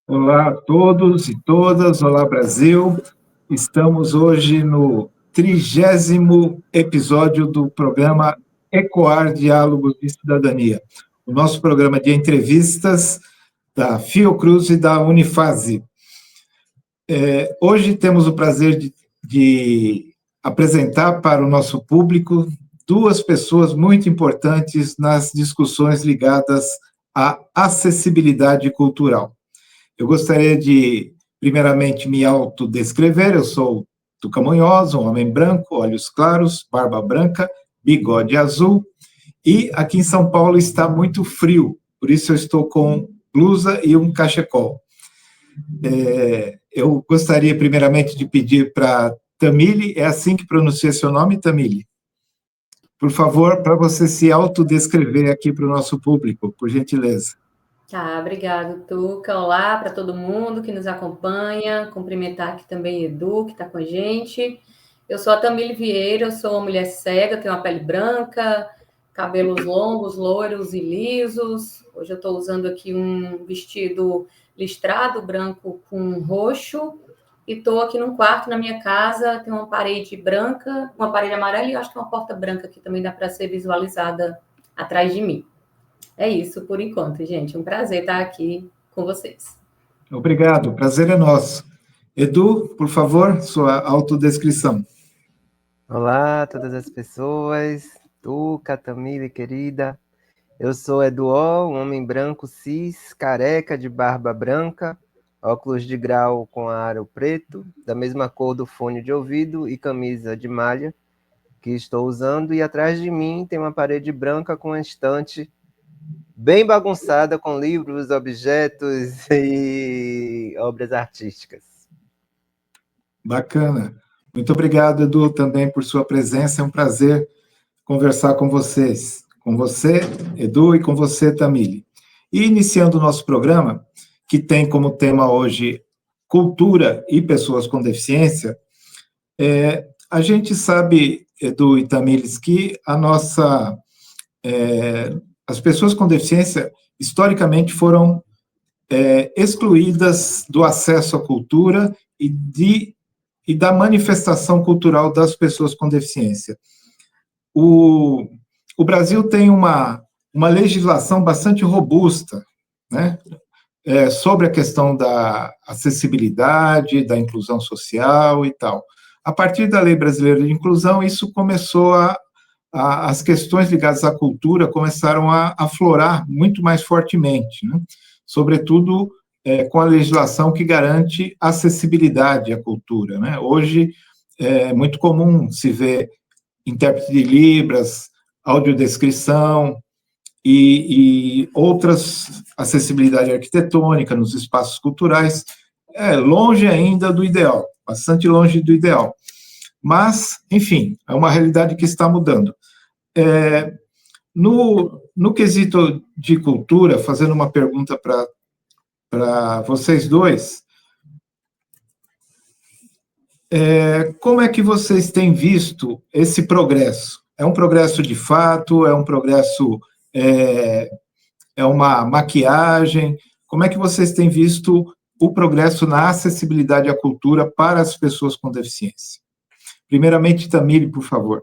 Olá a todos e todas, olá Brasil. Estamos hoje no 30º episódio do programa Ecoar Diálogos de Cidadania, o nosso programa de entrevistas da Fiocruz e da Unifase. Hoje temos o prazer de apresentar para o nosso público duas pessoas muito importantes nas discussões ligadas à acessibilidade cultural. Eu gostaria de, primeiramente, me autodescrever. Eu sou Tuca Munhoz, um homem branco, olhos claros, barba branca, bigode azul, e aqui em São Paulo está muito frio, por isso eu estou com blusa e um cachecol. Eu gostaria, primeiramente, de pedir para Tamile, é assim que pronuncia seu nome, Tamile? Por favor, para você se autodescrever aqui para o nosso público, por gentileza. Tá, obrigado, Tuca. Olá para todo mundo que nos acompanha. Cumprimentar aqui também Edu, que está com a gente. Eu sou a Tamile Vieira, eu sou uma mulher cega, tenho uma pele branca, cabelos longos, loiros e lisos. Hoje eu estou usando aqui um vestido listrado, branco com roxo. E estou aqui num quarto na minha casa, tem uma parede branca, uma parede amarela e eu acho que uma porta branca que também dá para ser visualizada atrás de mim. É isso por enquanto, gente. Um prazer estar aqui com vocês. Obrigado, o prazer é nosso. Edu, por favor, sua autodescrição. Olá a todas as pessoas, Tuca, Tamile, querida. Eu sou Eduó, um homem branco cis, careca, de barba branca, óculos de grau com aro preto, da mesma cor do fone de ouvido e camisa de malha que estou usando. E atrás de mim tem uma parede branca com uma estante bem bagunçada com livros, objetos e obras artísticas. Bacana. Muito obrigado, Edu, também por sua presença. É um prazer conversar com vocês. Com você, Edu, e com você, Tamile. E iniciando o nosso programa, que tem como tema hoje cultura e pessoas com deficiência, a gente sabe, Edu e Tamires, que as pessoas com deficiência, historicamente, foram excluídas do acesso à cultura e da manifestação cultural das pessoas com deficiência. O Brasil tem uma legislação bastante robusta, né, sobre a questão da acessibilidade, da inclusão social e tal. A partir da Lei Brasileira de Inclusão, isso começou as questões ligadas à cultura começaram a aflorar muito mais fortemente, né? Sobretudo com a legislação que garante acessibilidade à cultura, né? Hoje é muito comum se ver intérprete de Libras, audiodescrição e outras acessibilidade arquitetônica nos espaços culturais, longe ainda do ideal, bastante longe do ideal. Mas, enfim, é uma realidade que está mudando. No quesito de cultura, fazendo uma pergunta para vocês dois, como é que vocês têm visto esse progresso? É um progresso de fato? É um progresso, é uma maquiagem? Como é que vocês têm visto o progresso na acessibilidade à cultura para as pessoas com deficiência? Primeiramente, Tamile, por favor.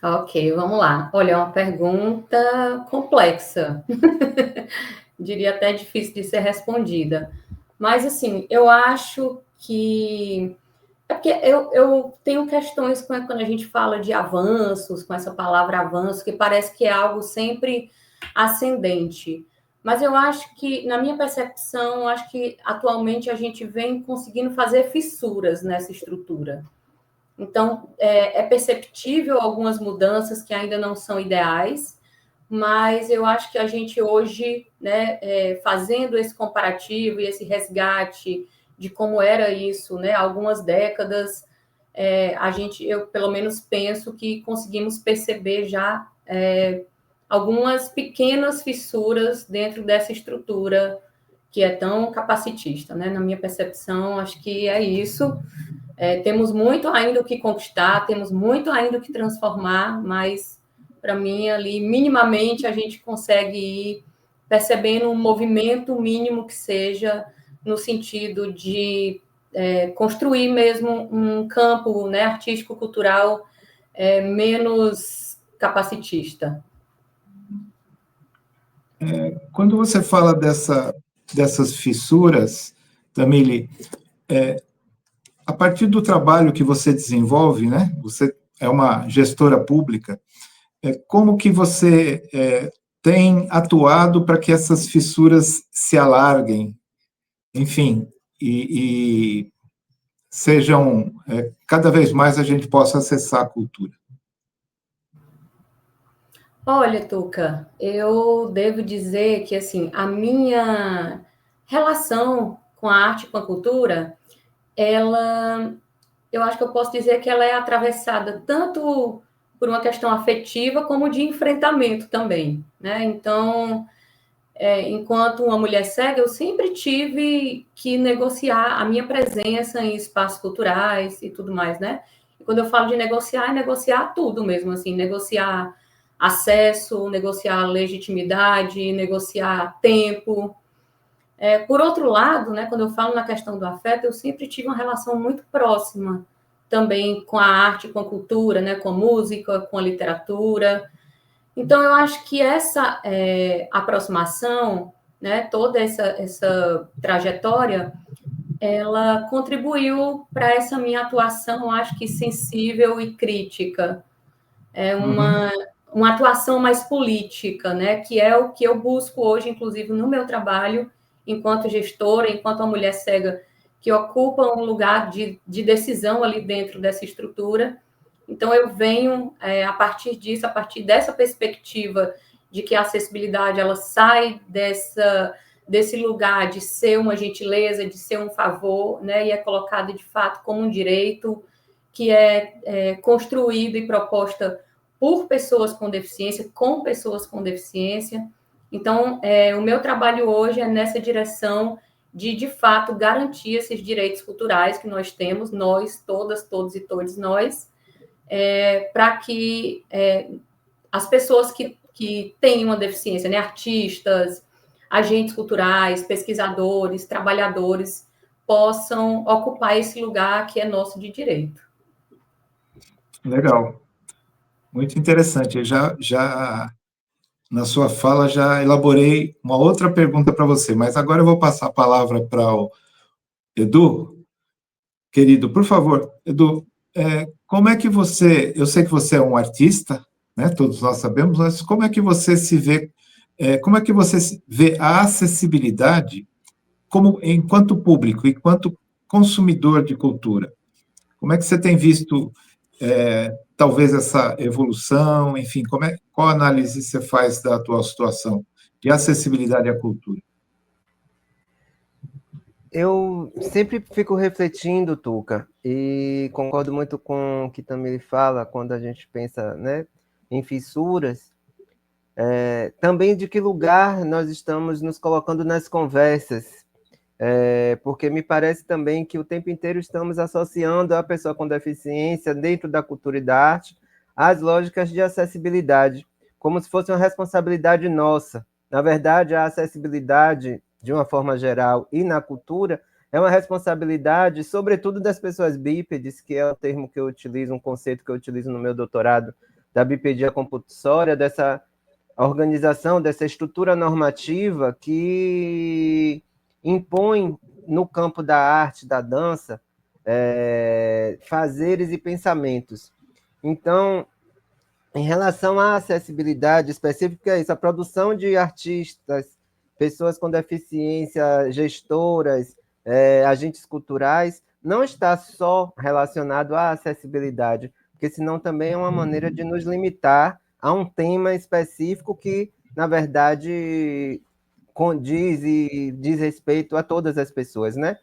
Ok, vamos lá. Olha, é uma pergunta complexa. Diria até difícil de ser respondida. Mas, assim, eu acho que... É porque eu tenho questões quando a gente fala de avanços, com essa palavra avanço, que parece que é algo sempre ascendente. Mas eu acho que, na minha percepção, acho que atualmente a gente vem conseguindo fazer fissuras nessa estrutura. Então, é perceptível algumas mudanças que ainda não são ideais, mas eu acho que a gente hoje, né, fazendo esse comparativo e esse resgate de como era isso, né, algumas décadas, eu pelo menos penso que conseguimos perceber já algumas pequenas fissuras dentro dessa estrutura que é tão capacitista, né? Na minha percepção, acho que é isso. Temos muito ainda o que conquistar, temos muito ainda o que transformar, mas para mim ali minimamente a gente consegue ir percebendo um movimento mínimo que seja no sentido de construir mesmo um campo, né, artístico-cultural menos capacitista. Quando você fala dessas fissuras, Tamile, a partir do trabalho que você desenvolve, né? Você é uma gestora pública, como que você tem atuado para que essas fissuras se alarguem, enfim, e sejam, cada vez mais a gente possa acessar a cultura? Olha, Tuca, eu devo dizer que, assim, a minha relação com a arte e com a cultura, eu acho que eu posso dizer que ela é atravessada tanto por uma questão afetiva como de enfrentamento também, né? Então, enquanto uma mulher cega, eu sempre tive que negociar a minha presença em espaços culturais e tudo mais, né? E quando eu falo de negociar, é negociar tudo mesmo, assim, negociar acesso, negociar legitimidade, negociar tempo. Por outro lado, né, quando eu falo na questão do afeto, eu sempre tive uma relação muito próxima também com a arte, com a cultura, né, com a música, com a literatura. Então, eu acho que essa aproximação, né, toda essa trajetória, ela contribuiu para essa minha atuação, acho que sensível e crítica. É uma atuação mais política, né, que é o que eu busco hoje, inclusive, no meu trabalho, enquanto gestora, enquanto uma mulher cega que ocupa um lugar de decisão ali dentro dessa estrutura. Então, eu venho, a partir disso, a partir dessa perspectiva de que a acessibilidade ela sai desse lugar de ser uma gentileza, de ser um favor, né, e é colocada, de fato, como um direito que é construído e proposta por pessoas com deficiência, com pessoas com deficiência. Então, o meu trabalho hoje é nessa direção de fato, garantir esses direitos culturais que nós temos, nós, todas, todos e todos nós, para que as pessoas que têm uma deficiência, né, artistas, agentes culturais, pesquisadores, trabalhadores, possam ocupar esse lugar que é nosso de direito. Legal. Muito interessante. Eu na sua fala, já elaborei uma outra pergunta para você, mas agora eu vou passar a palavra para o Edu. Querido, por favor, Edu, como é que você... Eu sei que você é um artista, né? Todos nós sabemos, mas como é que você se vê... como é que você vê a acessibilidade como, enquanto público, enquanto consumidor de cultura? Como é que você tem visto... talvez essa evolução, enfim, qual análise você faz da atual situação de acessibilidade à cultura? Eu sempre fico refletindo, Tuca, e concordo muito com o que também ele fala quando a gente pensa, né, em fissuras, também de que lugar nós estamos nos colocando nas conversas, porque me parece também que o tempo inteiro estamos associando a pessoa com deficiência dentro da cultura e da arte às lógicas de acessibilidade, como se fosse uma responsabilidade nossa. Na verdade, a acessibilidade, de uma forma geral, e na cultura, é uma responsabilidade, sobretudo das pessoas bípedes, que é o termo que eu utilizo, um conceito que eu utilizo no meu doutorado, da bipedia compulsória, dessa organização, dessa estrutura normativa que impõe no campo da arte, da dança, fazeres e pensamentos. Então, em relação à acessibilidade específica, é isso, a produção de artistas, pessoas com deficiência, gestoras, agentes culturais, não está só relacionado à acessibilidade, porque senão também é uma maneira de nos limitar a um tema específico que, na verdade, condiz e diz respeito a todas as pessoas, né?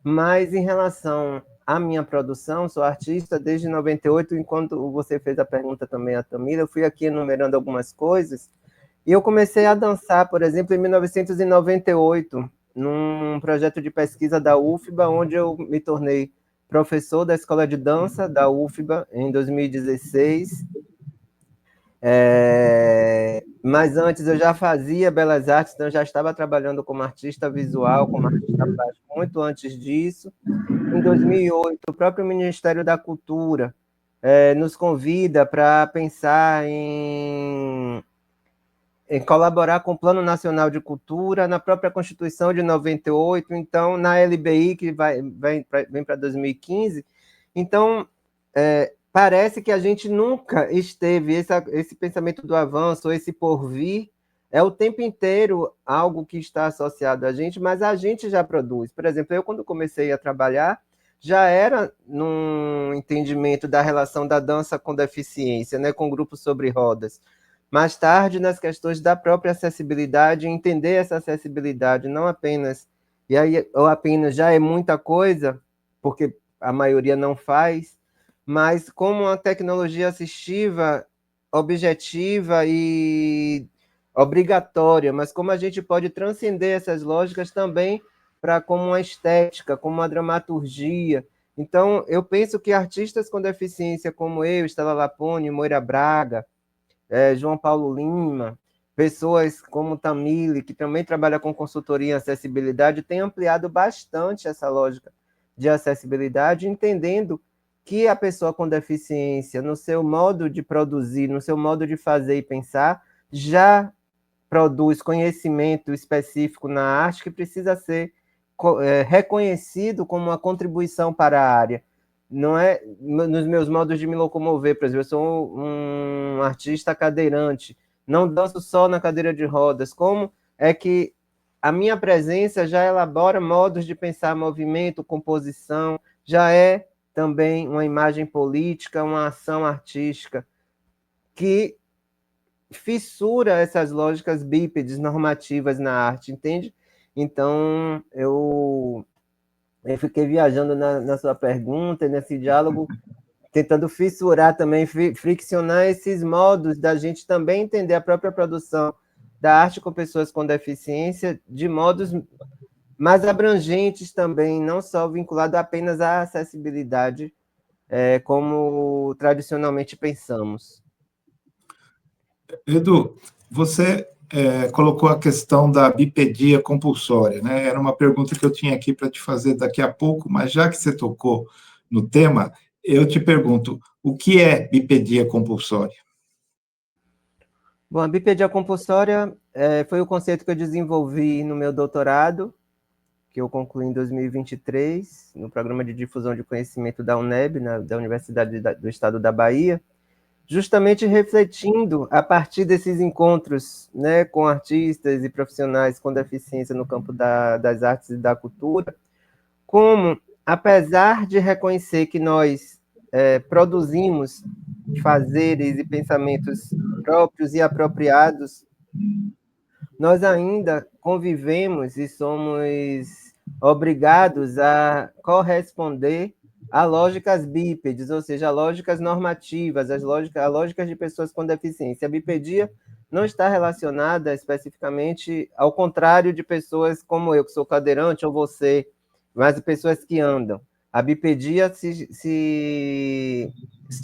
Mas em relação à minha produção, sou artista desde 98, enquanto você fez a pergunta também à Tamila, eu fui aqui enumerando algumas coisas, e eu comecei a dançar, por exemplo, em 1998, num projeto de pesquisa da UFBA, onde eu me tornei professor da Escola de Dança da UFBA em 2016, Mas antes eu já fazia belas artes, então eu já estava trabalhando como artista visual, como artista plástico, muito antes disso. Em 2008, o próprio Ministério da Cultura nos convida para pensar em colaborar com o Plano Nacional de Cultura, na própria Constituição de 98, então na LBI, que vem para 2015. Então, parece que a gente nunca esteve, esse pensamento do avanço, esse porvir, é o tempo inteiro algo que está associado a gente, mas a gente já produz. Por exemplo, eu, quando comecei a trabalhar, já era num entendimento da relação da dança com deficiência, né, com grupos sobre rodas. Mais tarde, nas questões da própria acessibilidade, entender essa acessibilidade, não apenas, e aí, ou apenas já é muita coisa, porque a maioria não faz, mas como uma tecnologia assistiva, objetiva e obrigatória, mas como a gente pode transcender essas lógicas também para como uma estética, como uma dramaturgia. Então, eu penso que artistas com deficiência como eu, Estela Lapone, Moira Braga, João Paulo Lima, pessoas como Tamile, que também trabalha com consultoria em acessibilidade, têm ampliado bastante essa lógica de acessibilidade, entendendo que a pessoa com deficiência, no seu modo de produzir, no seu modo de fazer e pensar, já produz conhecimento específico na arte que precisa ser reconhecido como uma contribuição para a área. Não é nos meus modos de me locomover, por exemplo, eu sou um artista cadeirante, não danço só na cadeira de rodas. Como é que a minha presença já elabora modos de pensar movimento, composição, já é também uma imagem política, uma ação artística que fissura essas lógicas bípedes normativas na arte, entende? Então, eu fiquei viajando na sua pergunta, nesse diálogo, tentando fissurar também, friccionar esses modos da gente também entender a própria produção da arte com pessoas com deficiência de modos mais abrangentes também, não só vinculado apenas à acessibilidade, como tradicionalmente pensamos. Edu, você colocou a questão da bipedia compulsória, né? Era uma pergunta que eu tinha aqui para te fazer daqui a pouco, mas já que você tocou no tema, eu te pergunto, o que é bipedia compulsória? Bom, a bipedia compulsória foi o conceito que eu desenvolvi no meu doutorado, que eu concluí em 2023, no Programa de Difusão de Conhecimento da UNEB, da Universidade do Estado da Bahia, justamente refletindo, a partir desses encontros, né, com artistas e profissionais com deficiência no campo das artes e da cultura, como, apesar de reconhecer que nós produzimos fazeres e pensamentos próprios e apropriados, nós ainda convivemos e somos obrigados a corresponder a lógicas bípedes, ou seja, a lógicas normativas, a lógicas de pessoas com deficiência. A bipedia não está relacionada especificamente ao contrário de pessoas como eu, que sou cadeirante, ou você, mas de pessoas que andam. A bipedia se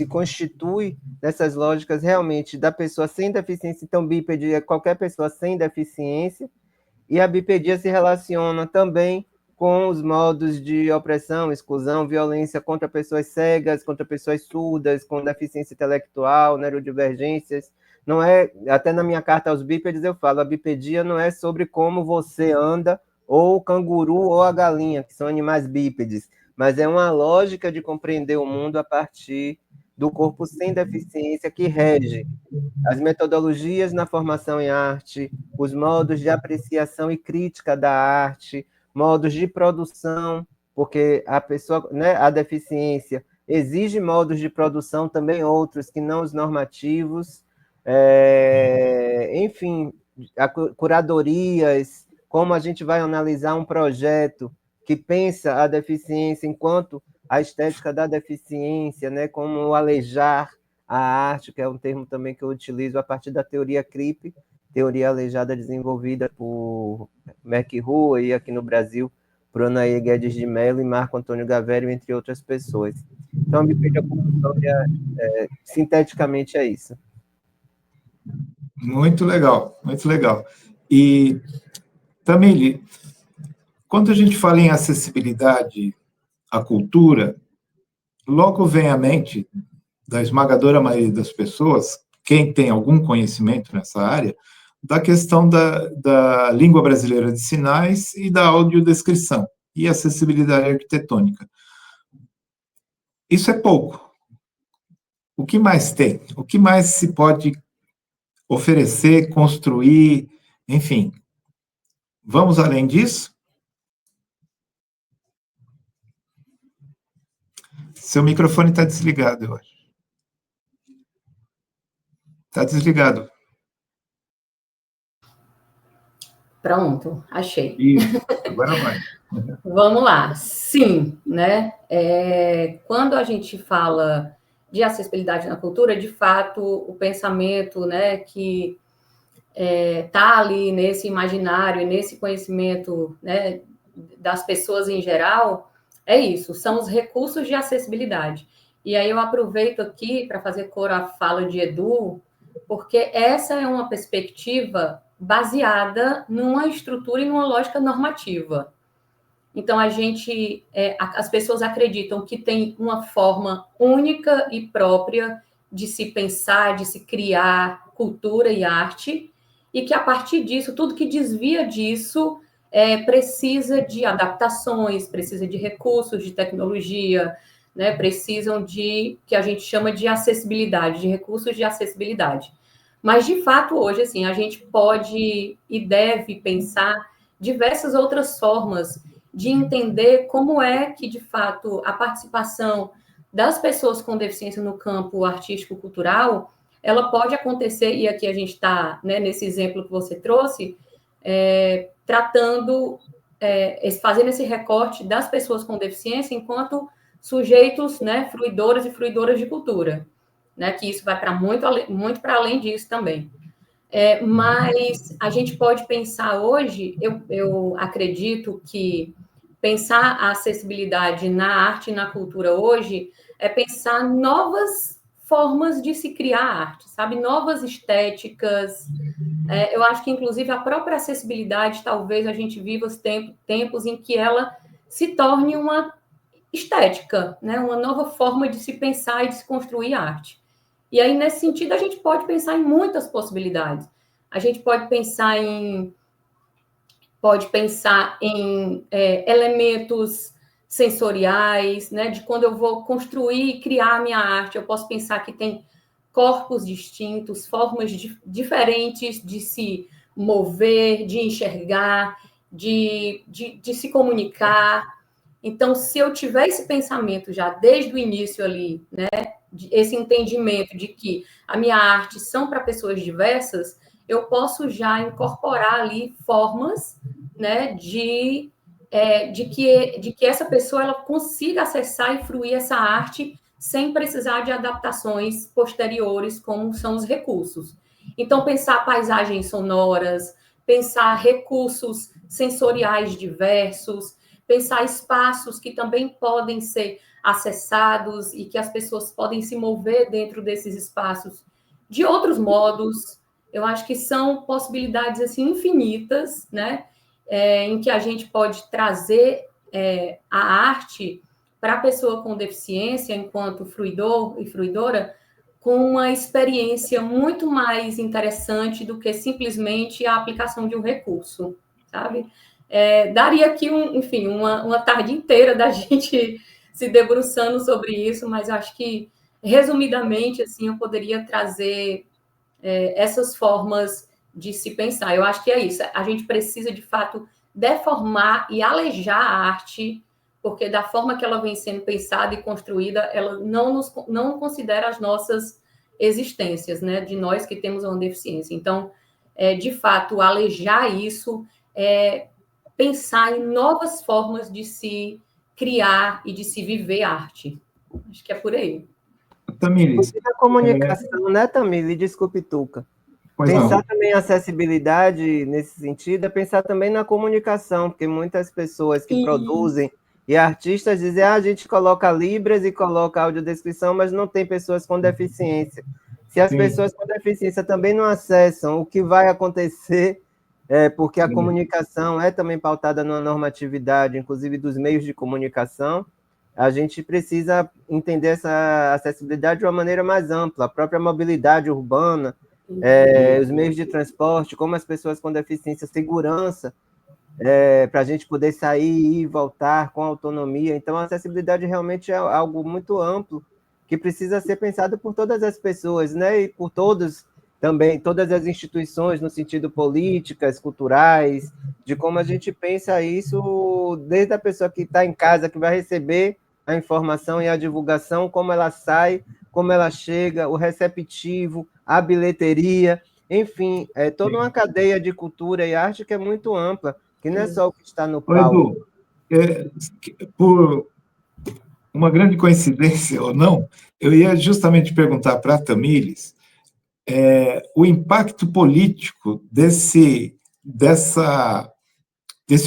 constitui nessas lógicas realmente da pessoa sem deficiência. Então, bípede é qualquer pessoa sem deficiência, e a bipedia se relaciona também com os modos de opressão, exclusão, violência contra pessoas cegas, contra pessoas surdas, com deficiência intelectual, neurodivergências. Não é, até na minha carta aos bípedes eu falo, a bipedia não é sobre como você anda, ou o canguru ou a galinha, que são animais bípedes, mas é uma lógica de compreender o mundo a partir do corpo sem deficiência que rege as metodologias na formação em arte, os modos de apreciação e crítica da arte, modos de produção, porque a pessoa, né, a deficiência exige modos de produção também outros que não os normativos, enfim, curadorias, como a gente vai analisar um projeto que pensa a deficiência enquanto a estética da deficiência, né, como o alejar a arte, que é um termo também que eu utilizo a partir da teoria CRIP, teoria aleijada desenvolvida por McRua e aqui no Brasil, por Anaí Guedes de Mello e Marco Antônio Gavério, entre outras pessoas. Então, a bipedia compulsória, sinteticamente, é isso. Muito legal, muito legal. E, Tamile, quando a gente fala em acessibilidade à cultura, logo vem à mente, da esmagadora maioria das pessoas, quem tem algum conhecimento nessa área, da questão da língua brasileira de sinais e da audiodescrição e acessibilidade arquitetônica. Isso é pouco. O que mais tem? O que mais se pode oferecer, construir, enfim. Vamos além disso? Seu microfone está desligado, eu acho. Está desligado. Pronto, achei. Isso, agora vai. Vamos lá. Sim, né? Quando a gente fala de acessibilidade na cultura, de fato, o pensamento, né, que está ali nesse imaginário, nesse conhecimento, né, das pessoas em geral, é isso, são os recursos de acessibilidade. E aí eu aproveito aqui para fazer cor à fala de Edu, porque essa é uma perspectiva baseada numa estrutura e numa lógica normativa. Então, as pessoas acreditam que tem uma forma única e própria de se pensar, de se criar cultura e arte, e que a partir disso, tudo que desvia disso precisa de adaptações, precisa de recursos, de tecnologia, né? Precisam de, que a gente chama de acessibilidade, de recursos de acessibilidade. Mas, de fato, hoje, assim, a gente pode e deve pensar diversas outras formas de entender como é que, de fato, a participação das pessoas com deficiência no campo artístico-cultural, ela pode acontecer, e aqui a gente está, né, nesse exemplo que você trouxe, fazendo esse recorte das pessoas com deficiência enquanto sujeitos, né, fruidores e fruidoras de cultura, né, que isso vai para muito para além disso também. Mas a gente pode pensar hoje, eu acredito que pensar a acessibilidade na arte e na cultura hoje é pensar novas formas de se criar arte, sabe? Novas estéticas. Eu acho que, inclusive, a própria acessibilidade, talvez a gente viva os tempos em que ela se torne uma estética, né? Uma nova forma de se pensar e de se construir arte. E aí, nesse sentido, a gente pode pensar em muitas possibilidades. A gente pode pensar em elementos sensoriais, né? De quando eu vou construir e criar a minha arte, eu posso pensar que tem corpos distintos, formas diferentes de se mover, de enxergar, de se comunicar. Então, se eu tiver esse pensamento já desde o início ali, né? Esse entendimento de que a minha arte são para pessoas diversas, eu posso já incorporar ali formas, né, de que essa pessoa ela consiga acessar e fruir essa arte sem precisar de adaptações posteriores, como são os recursos. Então, pensar paisagens sonoras, pensar recursos sensoriais diversos, pensar espaços que também podem ser acessados e que as pessoas podem se mover dentro desses espaços de outros modos. Eu acho que são possibilidades assim infinitas, né? Em que a gente pode trazer a arte para a pessoa com deficiência, enquanto fruidor e fruidora, com uma experiência muito mais interessante do que simplesmente a aplicação de um recurso, sabe? Daria aqui, enfim, uma tarde inteira da gente se debruçando sobre isso, mas eu acho que, resumidamente, assim, eu poderia trazer essas formas de se pensar. Eu acho que é isso. A gente precisa, de fato, deformar e alejar a arte, porque da forma que ela vem sendo pensada e construída, ela não considera as nossas existências, né? De nós que temos uma deficiência. Então, de fato, alejar isso pensar em novas formas de se criar e de se viver arte. Acho que é por aí. Tamires. A comunicação, né, Tamires? Desculpe, Tuca. Pois pensar não. também a acessibilidade nesse sentido é pensar também na comunicação, porque muitas pessoas que produzem e artistas dizem a gente coloca libras e coloca audiodescrição, mas não tem pessoas com deficiência. Se as Sim. pessoas com deficiência também não acessam, o que vai acontecer porque a comunicação é também pautada numa normatividade, inclusive dos meios de comunicação, a gente precisa entender essa acessibilidade de uma maneira mais ampla, a própria mobilidade urbana, os meios de transporte, como as pessoas com deficiência, segurança, para a gente poder sair e voltar com autonomia. Então, a acessibilidade realmente é algo muito amplo, que precisa ser pensado por todas as pessoas, né? E por todos também, todas as instituições, no sentido políticas, culturais, de como a gente pensa isso, desde a pessoa que está em casa, que vai receber a informação e a divulgação, como ela sai, como ela chega, o receptivo, a bilheteria, enfim, é toda uma cadeia de cultura e arte que é muito ampla, que não é só o que está no palco. Edu, por uma grande coincidência ou não, eu ia justamente perguntar para a Tamires o impacto político desse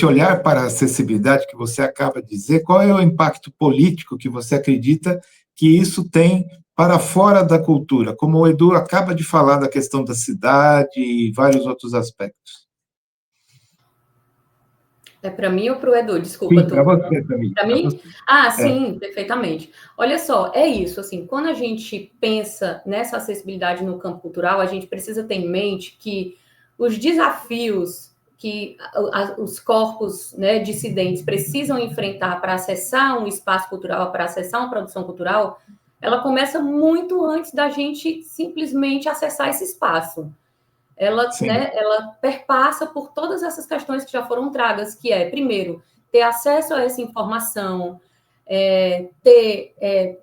olhar para a acessibilidade que você acaba de dizer. Qual é o impacto político que você acredita que isso tem para fora da cultura? Como o Edu acaba de falar da questão da cidade e vários outros aspectos. É para mim ou para o Edu? Desculpa. Sim, para você também. Para mim? Ah, sim, perfeitamente. Olha só, é isso, assim, quando a gente pensa nessa acessibilidade no campo cultural, a gente precisa ter em mente que os desafios que os corpos, né, dissidentes precisam enfrentar para acessar um espaço cultural, para acessar uma produção cultural, ela começa muito antes da gente simplesmente acessar esse espaço. Ela perpassa por todas essas questões que já foram tragas, que é, primeiro, ter acesso a essa informação, ter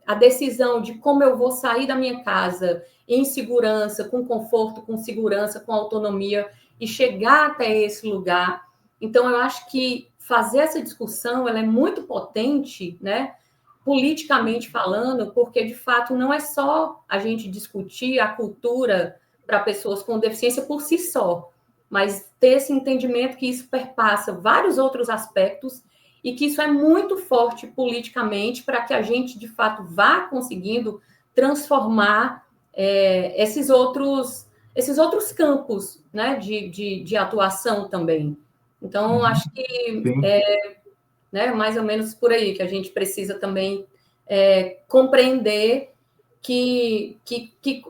a decisão de como eu vou sair da minha casa em segurança, com conforto, com segurança, com autonomia, e chegar até esse lugar. Então, eu acho que fazer essa discussão ela é muito potente, né, politicamente falando, porque, de fato, não é só a gente discutir a cultura para pessoas com deficiência por si só, mas ter esse entendimento que isso perpassa vários outros aspectos e que isso é muito forte politicamente para que a gente, de fato, vá conseguindo transformar esses outros campos, né, de atuação também. Então, acho que né, mais ou menos por aí que a gente precisa também compreender que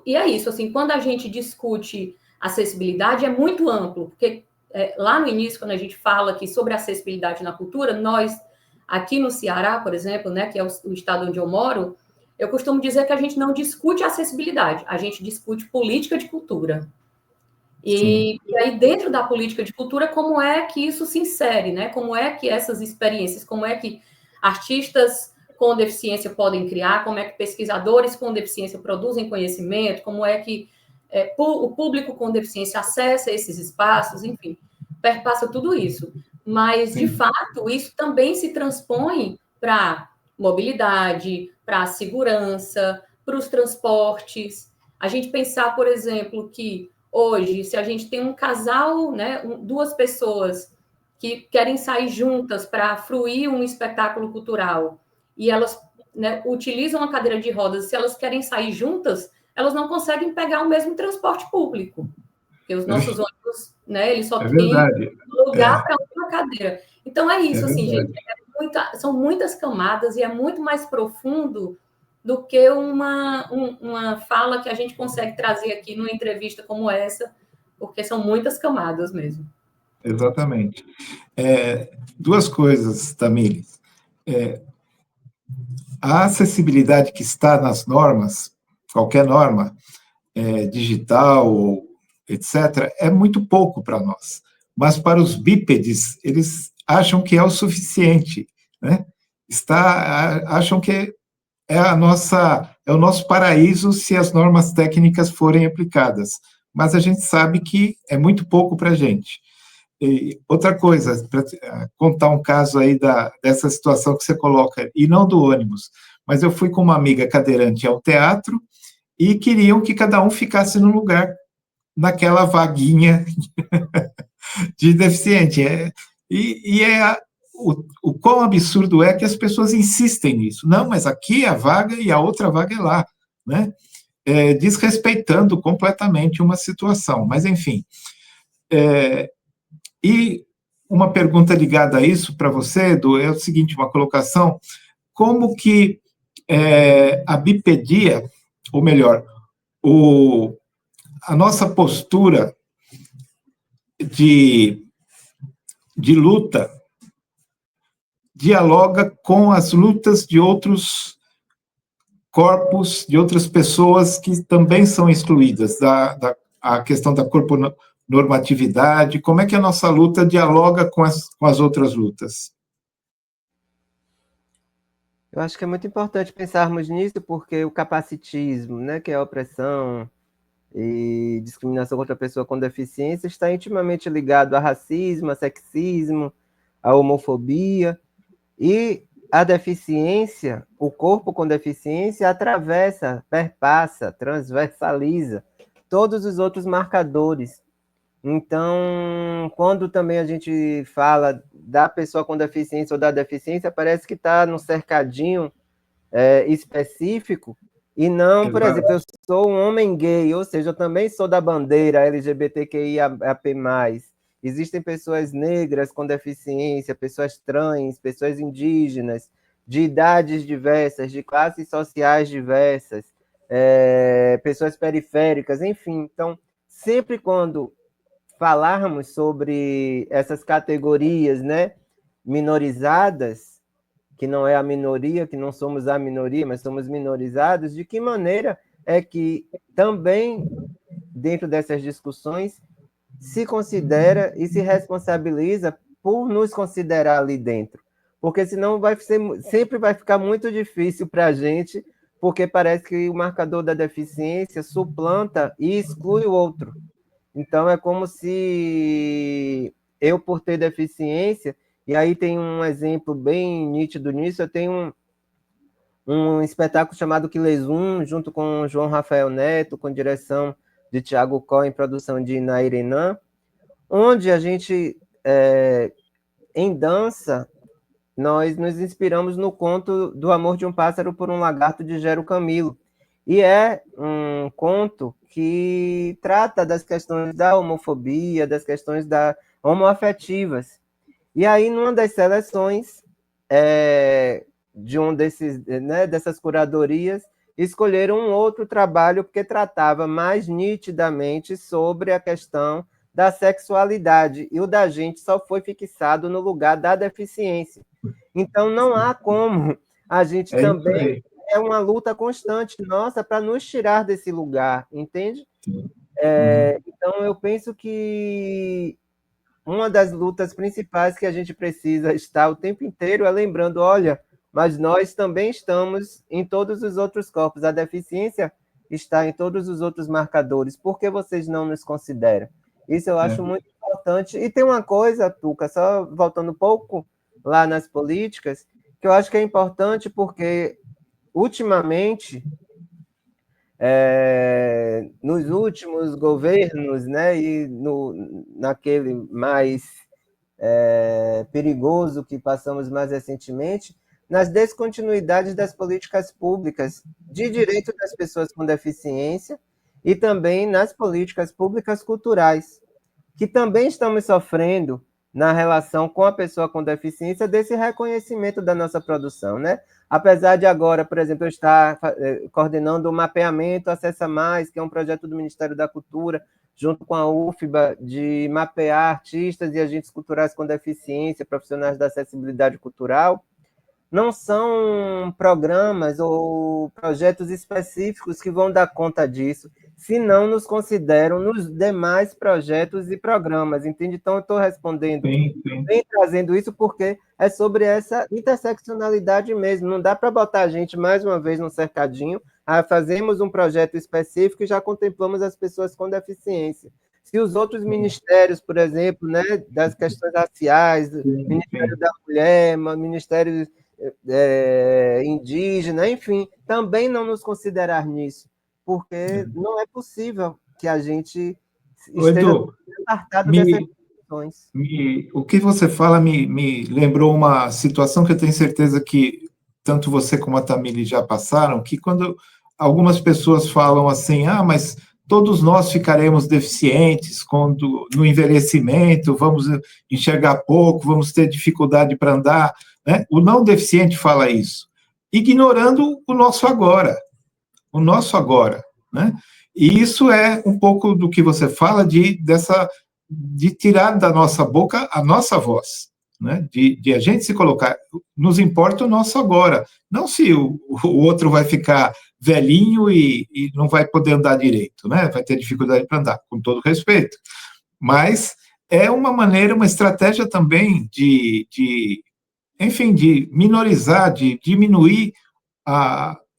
e é isso, assim, quando a gente discute acessibilidade, é muito amplo, porque lá no início, quando a gente fala aqui sobre acessibilidade na cultura, nós, aqui no Ceará, por exemplo, né, que é o estado onde eu moro, eu costumo dizer que a gente não discute acessibilidade, a gente discute política de cultura. E aí, dentro da política de cultura, como é que isso se insere, né? Como é que essas experiências, como é que artistas com deficiência podem criar, como é que pesquisadores com deficiência produzem conhecimento, como é que o público com deficiência acessa esses espaços, enfim, perpassa tudo isso. Mas, de fato, isso também se transpõe para mobilidade, para a segurança, para os transportes. A gente pensar, por exemplo, que hoje, se a gente tem um casal, né, duas pessoas que querem sair juntas para fruir um espetáculo cultural, e elas, né, utilizam a cadeira de rodas, se elas querem sair juntas, elas não conseguem pegar o mesmo transporte público, porque os nossos ônibus, né, eles só têm lugar para uma cadeira. Então, é isso, assim, gente, são muitas camadas e é muito mais profundo do que uma fala que a gente consegue trazer aqui numa entrevista como essa, porque são muitas camadas mesmo. Exatamente. Duas coisas, Tamires. A acessibilidade que está nas normas, qualquer norma, digital, etc., é muito pouco para nós. Mas para os bípedes, eles acham que é o suficiente, né? Acham que é o nosso paraíso se as normas técnicas forem aplicadas. Mas a gente sabe que é muito pouco para a gente. E outra coisa, para contar um caso aí dessa situação que você coloca, e não do ônibus, mas eu fui com uma amiga cadeirante ao teatro e queriam que cada um ficasse no lugar, naquela vaguinha de deficiente. O quão absurdo é que as pessoas insistem nisso. Não, mas aqui é a vaga e a outra vaga é lá, né? desrespeitando completamente uma situação. Mas, enfim. E uma pergunta ligada a isso para você, Edu, é o seguinte, uma colocação: como que a bipedia, ou melhor, a nossa postura de luta dialoga com as lutas de outros corpos, de outras pessoas que também são excluídas, a questão da corponormatividade, como é que a nossa luta dialoga com as outras lutas? Eu acho que é muito importante pensarmos nisso, porque o capacitismo, né, que é a opressão e discriminação contra a pessoa com deficiência, está intimamente ligado a racismo, a sexismo, a homofobia, e a deficiência, o corpo com deficiência, atravessa, perpassa, transversaliza todos os outros marcadores. Então, quando também a gente fala da pessoa com deficiência ou da deficiência, parece que está num cercadinho específico, e não, por exemplo, eu sou um homem gay, ou seja, eu também sou da bandeira LGBTQIAP+. Existem pessoas negras com deficiência, pessoas trans, pessoas indígenas, de idades diversas, de classes sociais diversas, pessoas periféricas, enfim. Então, sempre quando falarmos sobre essas categorias, né, minorizadas, que não é a minoria, que não somos a minoria, mas somos minorizados, de que maneira é que também, dentro dessas discussões, se considera e se responsabiliza por nos considerar ali dentro. Porque senão sempre vai ficar muito difícil para a gente, porque parece que o marcador da deficiência suplanta e exclui o outro. Então, é como se eu, por ter deficiência, e aí tem um exemplo bem nítido nisso, eu tenho um espetáculo chamado Quilezum, junto com o João Rafael Neto, com direção de Tiago Cohen, produção de Nair Enan, onde a gente, em dança, nós nos inspiramos no conto do Amor de um Pássaro por um Lagarto, de Gero Camilo. E é um conto que trata das questões da homofobia, das questões homoafetivas. E aí, numa das seleções de dessas curadorias, escolheram um outro trabalho porque tratava mais nitidamente sobre a questão da sexualidade, e o da gente só foi fixado no lugar da deficiência. Então, não há como a gente também... É uma luta constante nossa para nos tirar desse lugar, entende? Então, eu penso que uma das lutas principais que a gente precisa estar o tempo inteiro é lembrando, olha, mas nós também estamos em todos os outros corpos, a deficiência está em todos os outros marcadores, por que vocês não nos consideram? Isso eu acho muito importante. E tem uma coisa, Tuca, só voltando um pouco lá nas políticas, que eu acho que é importante porque, ultimamente, nos últimos governos, né, e naquele mais perigoso que passamos mais recentemente, nas descontinuidades das políticas públicas de direito das pessoas com deficiência e também nas políticas públicas culturais, que também estamos sofrendo na relação com a pessoa com deficiência desse reconhecimento da nossa produção, né? Apesar de agora, por exemplo, eu estar coordenando o mapeamento Acessa Mais, que é um projeto do Ministério da Cultura, junto com a UFBA, de mapear artistas e agentes culturais com deficiência, profissionais da acessibilidade cultural, não são programas ou projetos específicos que vão dar conta disso, se não nos consideram nos demais projetos e programas, entende? Então, eu estou respondendo, bem trazendo isso, porque é sobre essa interseccionalidade mesmo, não dá para botar a gente, mais uma vez, no cercadinho, fazemos um projeto específico e já contemplamos as pessoas com deficiência. Se os outros ministérios, por exemplo, né, das questões raciais, Ministério da Mulher, Ministério indígena, enfim, também não nos considerar nisso, porque não é possível que a gente esteja apartado dessas questões. O que você fala me lembrou uma situação que eu tenho certeza que tanto você como a Tamile já passaram, que quando algumas pessoas falam assim, mas todos nós ficaremos deficientes no envelhecimento, vamos enxergar pouco, vamos ter dificuldade para andar, né? O não deficiente fala isso, ignorando o nosso agora, né? E isso é um pouco do que você fala de tirar da nossa boca a nossa voz, né? De a gente se colocar, nos importa o nosso agora, não se o outro vai ficar velhinho e não vai poder andar direito, né? Vai ter dificuldade para andar, com todo respeito. Mas é uma maneira, uma estratégia também enfim, de minorizar, de diminuir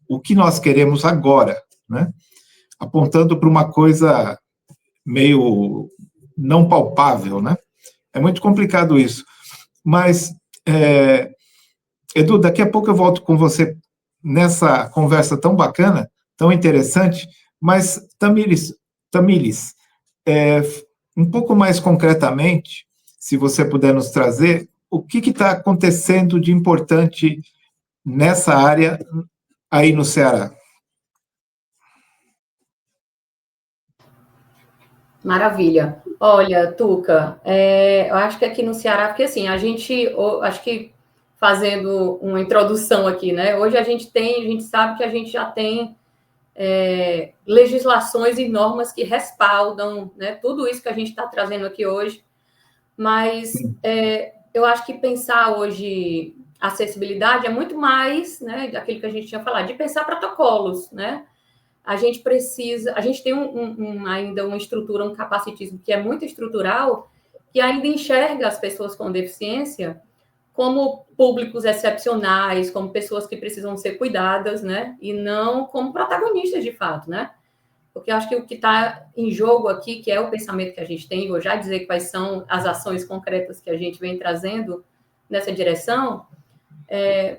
o que nós queremos agora, né? Apontando para uma coisa meio não palpável, né? É muito complicado isso. Mas, Edu, daqui a pouco eu volto com você nessa conversa tão bacana, tão interessante, mas, Tamires, um pouco mais concretamente, se você puder nos trazer, o que está acontecendo de importante nessa área aí no Ceará? Maravilha. Olha, Tuca, eu acho que aqui no Ceará, porque assim, acho que fazendo uma introdução aqui, né? Hoje a gente sabe que a gente já tem legislações e normas que respaldam, né, tudo isso que a gente está trazendo aqui hoje, mas eu acho que pensar hoje acessibilidade é muito mais, né, daquilo que a gente tinha falado, de pensar protocolos, né? A gente tem ainda uma estrutura, um capacitismo que é muito estrutural, que ainda enxerga as pessoas com deficiência como públicos excepcionais, como pessoas que precisam ser cuidadas, né? E não como protagonistas de fato, né? Porque eu acho que o que está em jogo aqui, que é o pensamento que a gente tem, vou já dizer quais são as ações concretas que a gente vem trazendo nessa direção,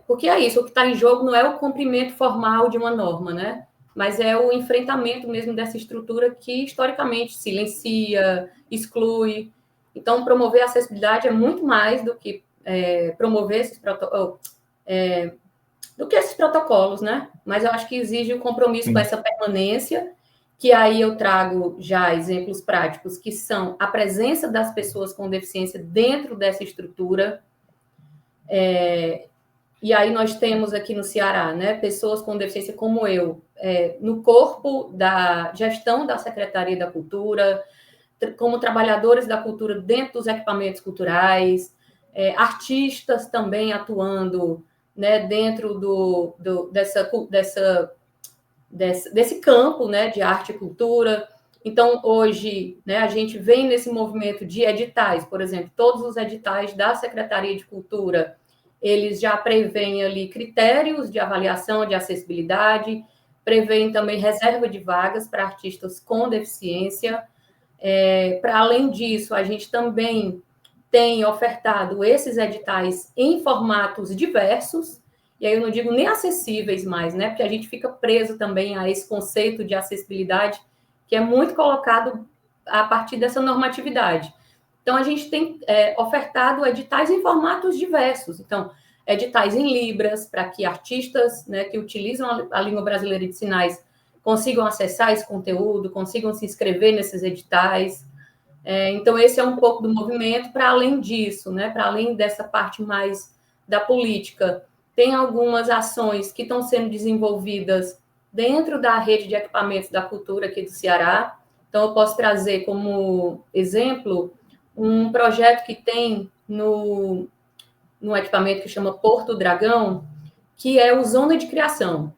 porque é isso, o que está em jogo não é o cumprimento formal de uma norma, né? Mas é o enfrentamento mesmo dessa estrutura que, historicamente, silencia, exclui. Então, promover a acessibilidade é muito mais do que promover esses protocolos, né? Mas eu acho que exige o compromisso com essa permanência, que aí eu trago já exemplos práticos, que são a presença das pessoas com deficiência dentro dessa estrutura. E aí nós temos aqui no Ceará, né, pessoas com deficiência como eu, no corpo da gestão da Secretaria da Cultura, como trabalhadores da cultura dentro dos equipamentos culturais, artistas também atuando, né, dentro desse campo, né, de arte e cultura. Então, hoje, né, a gente vem nesse movimento de editais, por exemplo, todos os editais da Secretaria de Cultura, eles já prevêem ali critérios de avaliação de acessibilidade, prevêem também reserva de vagas para artistas com deficiência. Para além disso, a gente também tem ofertado esses editais em formatos diversos, e aí eu não digo nem acessíveis mais, né? Porque a gente fica preso também a esse conceito de acessibilidade, que é muito colocado a partir dessa normatividade. Então, a gente tem ofertado editais em formatos diversos. Então, editais em Libras, para que artistas, né, que utilizam a língua brasileira de sinais consigam acessar esse conteúdo, consigam se inscrever nesses editais. Então, esse é um pouco do movimento. Para além disso, né, para além dessa parte mais da política, tem algumas ações que estão sendo desenvolvidas dentro da rede de equipamentos da cultura aqui do Ceará. Então, eu posso trazer como exemplo um projeto que tem no equipamento que chama Porto Dragão, que é o Zona de Criação.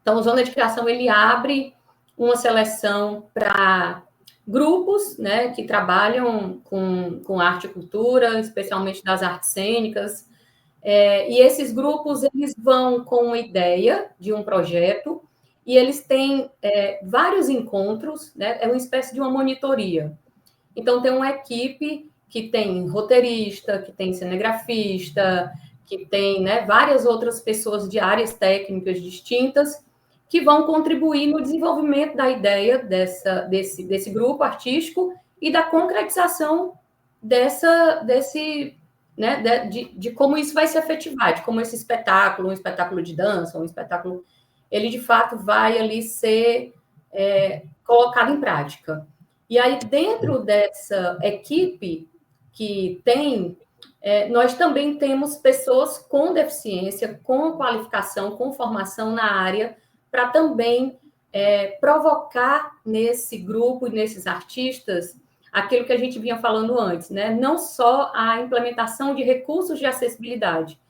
Então, o Zona de Criação, ele abre uma seleção para grupos, né, que trabalham com arte e cultura, especialmente das artes cênicas, e esses grupos, eles vão com uma ideia de um projeto, e eles têm vários encontros, né, é uma espécie de uma monitoria. Então, tem uma equipe que tem roteirista, que tem cinegrafista, que tem, né, várias outras pessoas de áreas técnicas distintas que vão contribuir no desenvolvimento da ideia desse grupo artístico e da concretização de como isso vai se efetivar, de como esse espetáculo, um espetáculo de dança, um espetáculo, ele de fato vai ali ser colocado em prática. E aí, dentro dessa equipe que tem, nós também temos pessoas com deficiência, com qualificação, com formação na área, para também provocar nesse grupo, nesses artistas, aquilo que a gente vinha falando antes, né? Não só a implementação de recursos de acessibilidade,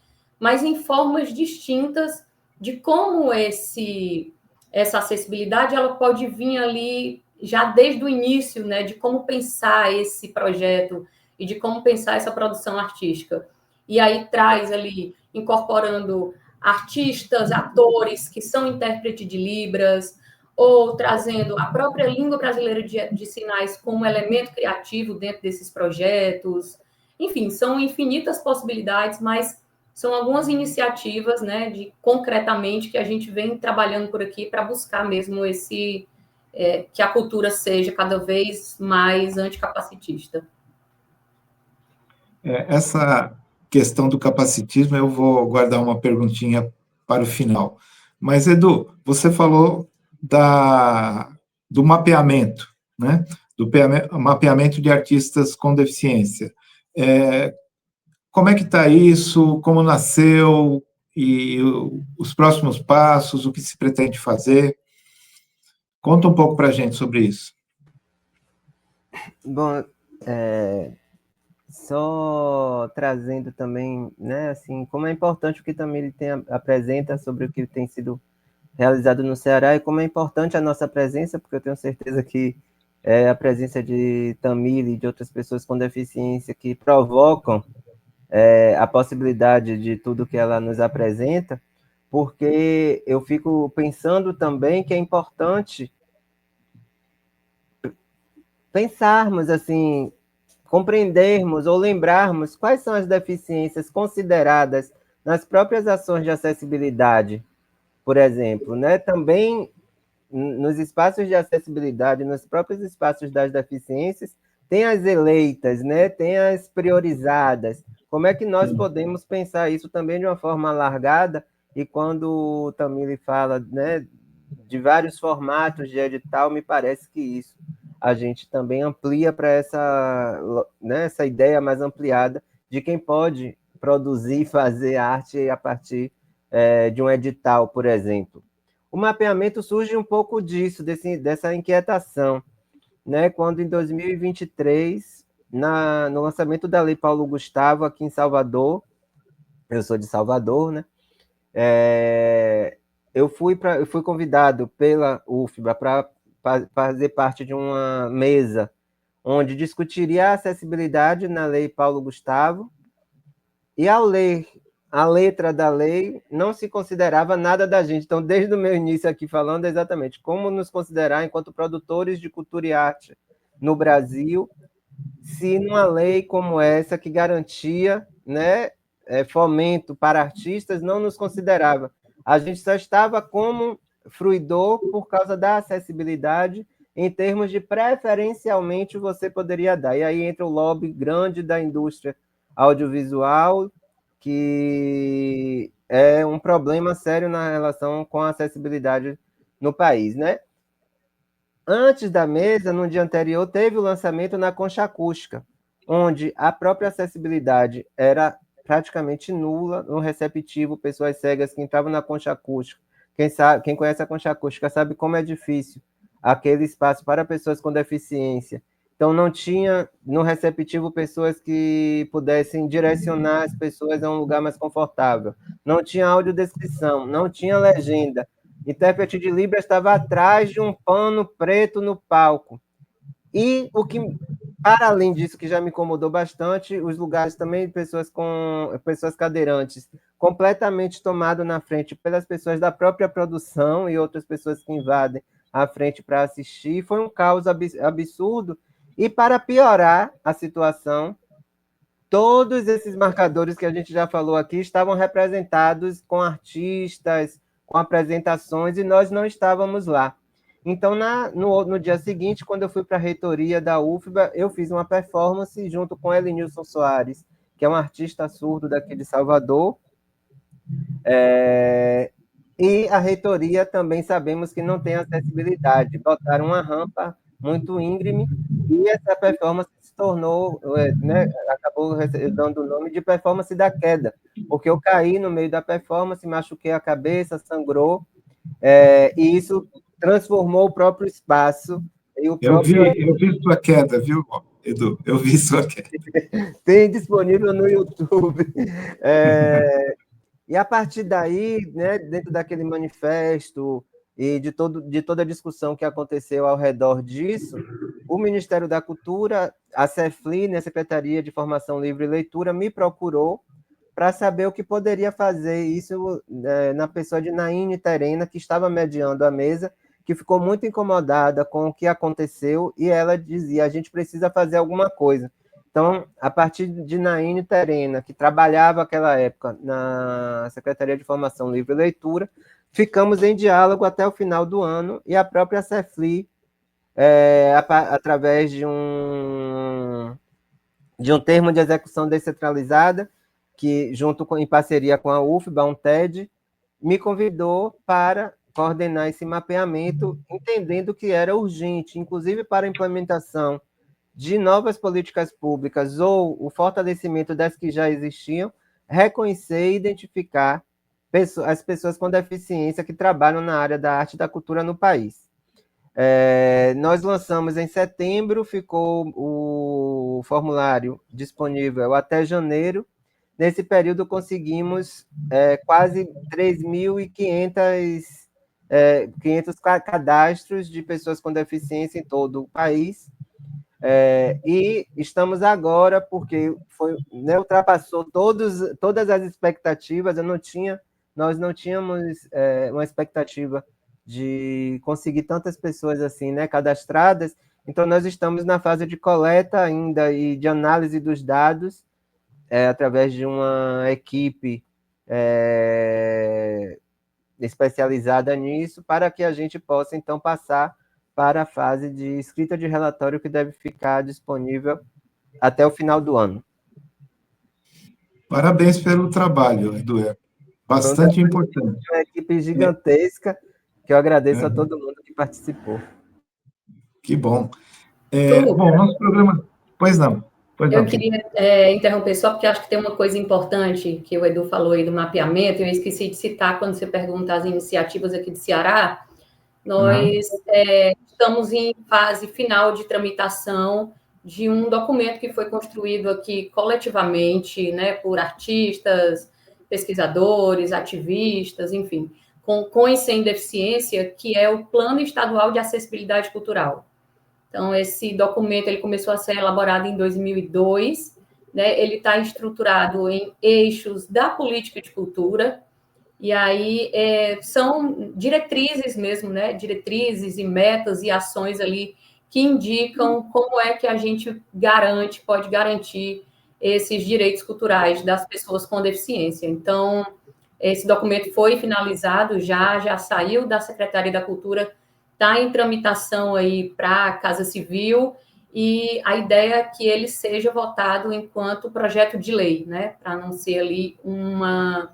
mas em formas distintas de como essa acessibilidade ela pode vir ali já desde o início, né? De como pensar esse projeto e de como pensar essa produção artística. E aí traz ali, incorporando artistas, atores que são intérpretes de Libras, ou trazendo a própria língua brasileira de sinais como elemento criativo dentro desses projetos. Enfim, são infinitas possibilidades, mas são algumas iniciativas, né, concretamente, que a gente vem trabalhando por aqui para buscar mesmo que a cultura seja cada vez mais anticapacitista. Essa questão do capacitismo, eu vou guardar uma perguntinha para o final. Mas, Edu, você falou do mapeamento, né? Do mapeamento de artistas com deficiência. Como é que está isso? Como nasceu? E os próximos passos? O que se pretende fazer? Conta um pouco para a gente sobre isso. Bom, só trazendo também, né, assim, como é importante o que também ele apresenta sobre o que tem sido realizado no Ceará e como é importante a nossa presença, porque eu tenho certeza que a presença de Tamile e de outras pessoas com deficiência que provocam a possibilidade de tudo que ela nos apresenta, porque eu fico pensando também que é importante pensarmos, assim, compreendermos ou lembrarmos quais são as deficiências consideradas nas próprias ações de acessibilidade, por exemplo, né? Também nos espaços de acessibilidade, nos próprios espaços das deficiências, tem as eleitas, né? Tem as priorizadas. Como é que nós podemos pensar isso também de uma forma alargada? E quando o Tamile fala, né, de vários formatos de edital, me parece que isso a gente também amplia para essa ideia mais ampliada de quem pode produzir e fazer arte a partir de um edital, por exemplo. O mapeamento surge um pouco disso, dessa inquietação, né? Quando em 2023, no lançamento da Lei Paulo Gustavo aqui em Salvador, eu sou de Salvador, né? Eu fui convidado pela UFBA para fazer parte de uma mesa onde discutiria a acessibilidade na Lei Paulo Gustavo, e ao ler a letra da lei, não se considerava nada da gente. Então, desde o meu início aqui falando exatamente como nos considerar enquanto produtores de cultura e arte no Brasil, se numa lei como essa, que garantia, né, fomento para artistas, não nos considerava. A gente só estava como fruidor por causa da acessibilidade, em termos de preferencialmente você poderia dar. E aí entra o lobby grande da indústria audiovisual, que é um problema sério na relação com a acessibilidade no país, né? Antes da mesa, no dia anterior, teve o lançamento na Concha Acústica, onde a própria acessibilidade era praticamente nula no receptivo, pessoas cegas que entravam na Concha Acústica. Quem conhece a Concha Acústica sabe como é difícil aquele espaço para pessoas com deficiência. Então, não tinha no receptivo pessoas que pudessem direcionar as pessoas a um lugar mais confortável. Não tinha audiodescrição, não tinha legenda. Intérprete de Libras estava atrás de um pano preto no palco. E o que, para além disso, que já me incomodou bastante, os lugares também de pessoas cadeirantes, completamente tomado na frente pelas pessoas da própria produção e outras pessoas que invadem a frente para assistir. Foi um caos absurdo. E para piorar a situação, todos esses marcadores que a gente já falou aqui estavam representados com artistas, com apresentações, e nós não estávamos lá. Então, no dia seguinte, quando eu fui para a reitoria da UFBA, eu fiz uma performance junto com Elenilson Soares, que é um artista surdo daqui de Salvador, E a reitoria também sabemos que não tem acessibilidade. Botaram uma rampa muito íngreme e essa performance se tornou, né, acabou dando o nome de performance da queda, porque eu caí no meio da performance, machuquei a cabeça, sangrou, e isso transformou o próprio espaço e o próprio... Eu vi sua queda, viu, Edu? Eu vi sua queda. Tem disponível no YouTube. É, e a partir daí, né, dentro daquele manifesto e de toda a discussão que aconteceu ao redor disso, o Ministério da Cultura, a CEFLI, né, Secretaria de Formação Livre e Leitura, me procurou para saber o que poderia fazer isso na pessoa de Naine Terena, que estava mediando a mesa, que ficou muito incomodada com o que aconteceu, e ela dizia, a gente precisa fazer alguma coisa. Então, a partir de Naine Terena, que trabalhava naquela época na Secretaria de Formação Livre e Leitura, ficamos em diálogo até o final do ano, e a própria CEFLI, através de um termo de execução descentralizada, que em parceria com a UFBA, um TED, me convidou para coordenar esse mapeamento, entendendo que era urgente, inclusive para a implementação de novas políticas públicas ou o fortalecimento das que já existiam, reconhecer e identificar as pessoas com deficiência que trabalham na área da arte e da cultura no país. Nós lançamos em setembro, ficou o formulário disponível até janeiro. Nesse período, conseguimos quase 3.500 500 cadastros de pessoas com deficiência em todo o país. E estamos agora, porque né, ultrapassou todas as expectativas. Nós não tínhamos uma expectativa de conseguir tantas pessoas assim, né, cadastradas. Então, nós estamos na fase de coleta ainda e de análise dos dados, através de uma equipe especializada nisso, para que a gente possa, então, passar para a fase de escrita de relatório, que deve ficar disponível até o final do ano. Parabéns pelo trabalho, Edu. É bastante importante. Uma equipe gigantesca, que eu agradeço a todo mundo que participou. Que bom. Bom, nosso programa... Pois não. Eu queria interromper só porque acho que tem uma coisa importante que o Edu falou aí do mapeamento, eu esqueci de citar quando você pergunta as iniciativas aqui do Ceará. Nós estamos em fase final de tramitação de um documento que foi construído aqui coletivamente, né, por artistas, pesquisadores, ativistas, enfim, com e sem deficiência, que é o Plano Estadual de Acessibilidade Cultural. Então, esse documento ele começou a ser elaborado em 2002, né? Ele está estruturado em eixos da política de cultura, e aí são diretrizes mesmo, né? Diretrizes e metas e ações ali que indicam como é que a gente pode garantir esses direitos culturais das pessoas com deficiência. Então, esse documento foi finalizado, já saiu da Secretaria da Cultura, está em tramitação aí para a Casa Civil, e a ideia é que ele seja votado enquanto projeto de lei, né? Para não ser ali uma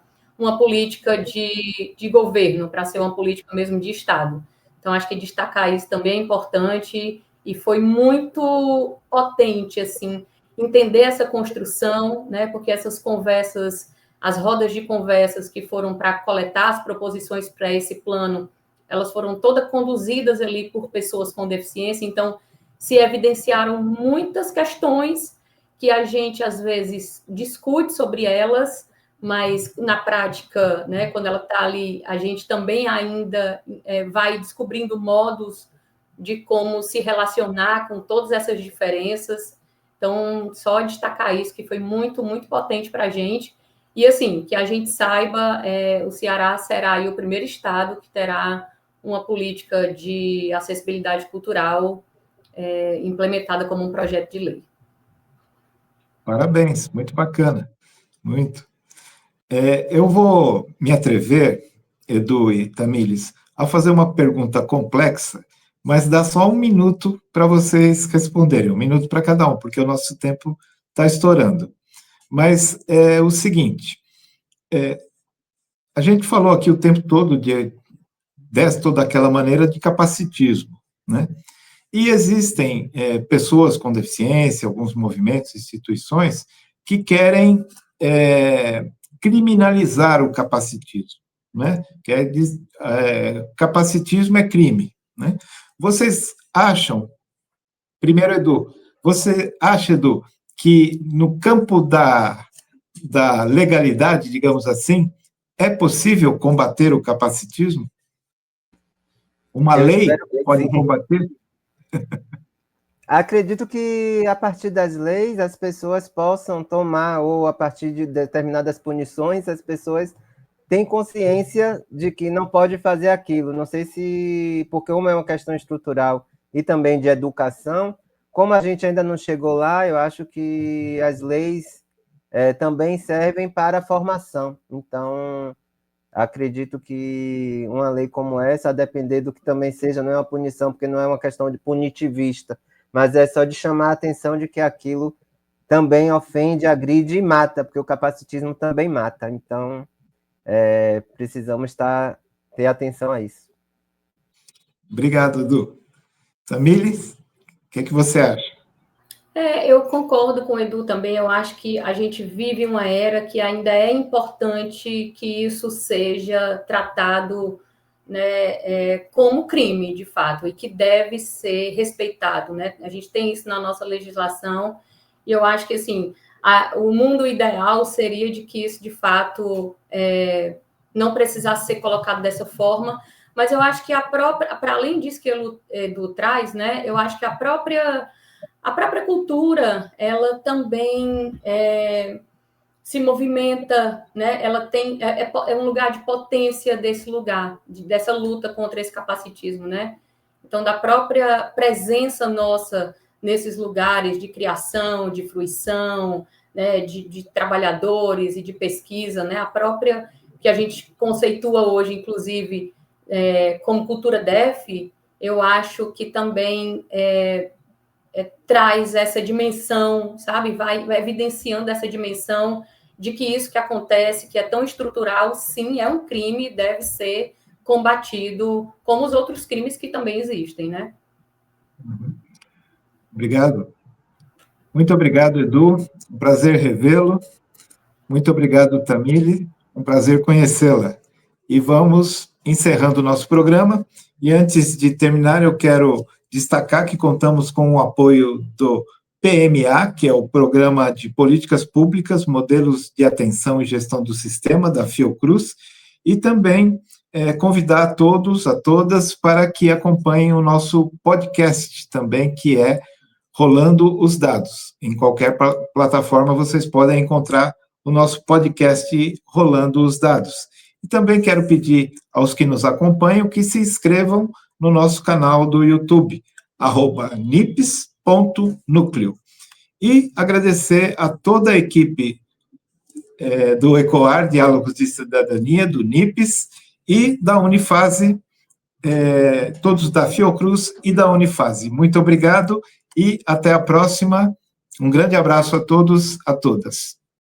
política de governo, para ser uma política mesmo de Estado. Então, acho que destacar isso também é importante, e foi muito potente, assim, entender essa construção, né? Porque essas conversas, as rodas de conversas que foram para coletar as proposições para esse plano, elas foram todas conduzidas ali por pessoas com deficiência, então se evidenciaram muitas questões que a gente, às vezes, discute sobre elas, mas na prática, né, quando ela está ali, a gente também ainda vai descobrindo modos de como se relacionar com todas essas diferenças. Então, só destacar isso, que foi muito, muito potente para a gente. E, assim, que a gente saiba, o Ceará será aí o primeiro estado que terá uma política de acessibilidade cultural implementada como um projeto de lei. Parabéns, muito bacana, muito. Eu vou me atrever, Edu e Tamires, a fazer uma pergunta complexa, mas dá só 1 minuto para vocês responderem, 1 minuto para cada um, porque o nosso tempo está estourando. Mas é o seguinte, a gente falou aqui o tempo todo dessa toda aquela maneira de capacitismo, né? E existem pessoas com deficiência, alguns movimentos, instituições, que querem criminalizar o capacitismo, né? Capacitismo é crime, né? Vocês acham, primeiro, Edu, você acha, Edu, que no campo da legalidade, digamos assim, é possível combater o capacitismo? Uma lei pode combater? Acredito que a partir das leis as pessoas possam tomar, ou a partir de determinadas punições, as pessoas têm consciência de que não pode fazer aquilo. Não sei se, porque uma é uma questão estrutural e também de educação, como a gente ainda não chegou lá, eu acho que as leis também servem para a formação. Então, acredito que uma lei como essa, a depender do que também seja, não é uma punição, porque não é uma questão de punitivista, mas é só de chamar a atenção de que aquilo também ofende, agride e mata, porque o capacitismo também mata. Então, precisamos ter atenção a isso. Obrigado, Edu. Tamires, o que você acha? Eu concordo com o Edu também. Eu acho que a gente vive uma era que ainda é importante que isso seja tratado, né, como crime, de fato, e que deve ser respeitado, né? A gente tem isso na nossa legislação, e eu acho que, assim, o mundo ideal seria de que isso, de fato, não precisasse ser colocado dessa forma, mas eu acho que para além disso que o Edu traz, né, eu acho que a própria cultura, ela também se movimenta, né? Ela tem um lugar de potência desse lugar, dessa luta contra esse capacitismo, né? Então, da própria presença nossa nesses lugares de criação, de fruição, né? de trabalhadores e de pesquisa, né? A própria que a gente conceitua hoje, inclusive, como cultura DEF, eu acho que também traz essa dimensão, sabe? Vai evidenciando essa dimensão de que isso que acontece, que é tão estrutural, sim, é um crime e deve ser combatido como os outros crimes que também existem, né? Obrigado. Muito obrigado, Edu. Um prazer revê-lo. Muito obrigado, Tamile. Um prazer conhecê-la. E vamos encerrando o nosso programa. E antes de terminar, eu quero destacar que contamos com o apoio do PMA, que é o Programa de Políticas Públicas, Modelos de Atenção e Gestão do Sistema, da Fiocruz, e também convidar a todos, a todas, para que acompanhem o nosso podcast também, que é Rolando os Dados. Em qualquer plataforma vocês podem encontrar o nosso podcast Rolando os Dados. E também quero pedir aos que nos acompanham que se inscrevam no nosso canal do YouTube, @nips.núcleo. E agradecer a toda a equipe do ECOAR, Diálogos de Cidadania, do NIPES, e da Unifase, todos da Fiocruz e da Unifase. Muito obrigado e até a próxima. Um grande abraço a todos, a todas.